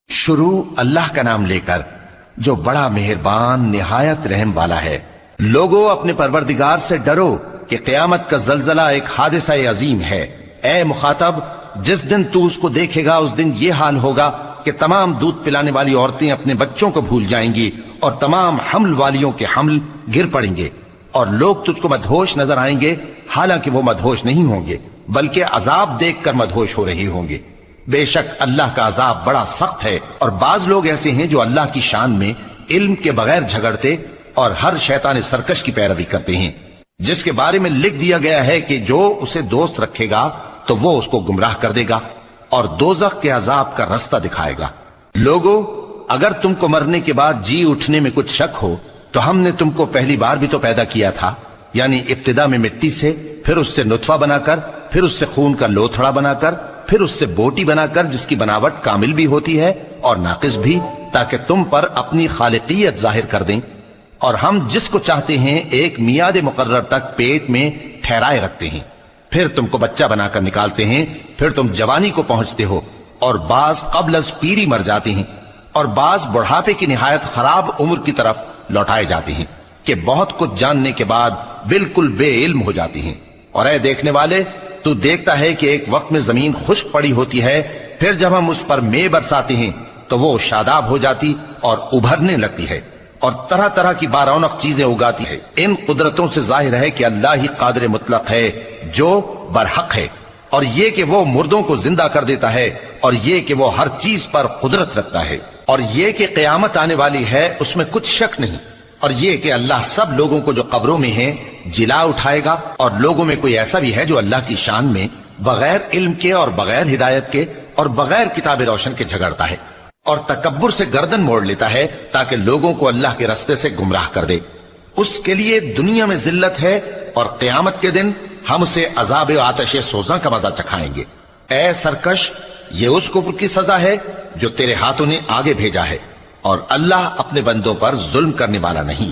شروع اللہ کا نام لے کر جو بڑا مہربان نہایت رحم والا ہے۔ لوگو اپنے پروردگار سے ڈرو کہ قیامت کا زلزلہ ایک حادثہ عظیم ہے۔ اے مخاطب، جس دن تو اس کو دیکھے گا اس دن یہ حال ہوگا کہ تمام دودھ پلانے والی عورتیں اپنے بچوں کو بھول جائیں گی اور تمام حمل والیوں کے حمل گر پڑیں گے، اور لوگ تجھ کو مدہوش نظر آئیں گے، حالانکہ وہ مدہوش نہیں ہوں گے بلکہ عذاب دیکھ کر مدہوش ہو رہے ہوں گے۔ بے شک اللہ کا عذاب بڑا سخت ہے، اور بعض لوگ ایسے ہیں جو اللہ کی شان میں علم کے بغیر جھگڑتے اور ہر شیطان سرکش کی پیروی کرتے ہیں، جس کے بارے میں لکھ دیا گیا ہے کہ جو اسے دوست رکھے گا تو وہ اس کو گمراہ کر دے گا اور دوزخ کے عذاب کا رستہ دکھائے گا۔ لوگو، اگر تم کو مرنے کے بعد جی اٹھنے میں کچھ شک ہو تو ہم نے تم کو پہلی بار بھی تو پیدا کیا تھا، یعنی ابتدا میں مٹی سے، پھر اس سے نطفہ بنا کر، پھر اس سے خون کا لوتھڑا بنا کر، پھر اس سے بوٹی بنا کر جس کی بناوٹ کامل بھی ہوتی ہے اور ناقص بھی، تاکہ تم پر اپنی خالقیت ظاہر کر دیں۔ اور ہم جس کو چاہتے ہیں ایک میعاد مقرر تک پیٹ میں ٹھہرائے رکھتے ہیں، پھر تم کو بچہ بنا کر نکالتے ہیں، پھر تم جوانی کو پہنچتے ہو، اور بعض قبل از پیری مر جاتے ہیں، اور بعض بڑھاپے کی نہایت خراب عمر کی طرف لوٹائے جاتے ہیں کہ بہت کچھ جاننے کے بعد بالکل بے علم ہو جاتے ہیں۔ اور اے دیکھنے والے، تو دیکھتا ہے کہ ایک وقت میں زمین خشک پڑی ہوتی ہے، پھر جب ہم اس پر مے برساتے ہیں تو وہ شاداب ہو جاتی اور ابھرنے لگتی ہے اور طرح طرح کی بارونق چیزیں اگاتی ہے۔ ان قدرتوں سے ظاہر ہے کہ اللہ ہی قادر مطلق ہے جو برحق ہے، اور یہ کہ وہ مردوں کو زندہ کر دیتا ہے، اور یہ کہ وہ ہر چیز پر قدرت رکھتا ہے، اور یہ کہ قیامت آنے والی ہے اس میں کچھ شک نہیں، اور یہ کہ اللہ سب لوگوں کو جو قبروں میں ہیں جلا اٹھائے گا، اور لوگوں میں کوئی ایسا بھی ہے جو اللہ کی شان میں بغیر علم کے اور بغیر ہدایت کے اور بغیر کتاب روشن کے جھگڑتا ہے اور تکبر سے گردن موڑ لیتا ہے تاکہ لوگوں کو اللہ کے رستے سے گمراہ کر دے۔ اس کے لیے دنیا میں ذلت ہے، اور قیامت کے دن ہم اسے عذاب آتش سوزاں کا مزہ چکھائیں گے۔ اے سرکش، یہ اس کفر کی سزا ہے جو تیرے ہاتھوں نے آگے بھیجا ہے، اور اللہ اپنے بندوں پر ظلم کرنے والا نہیں۔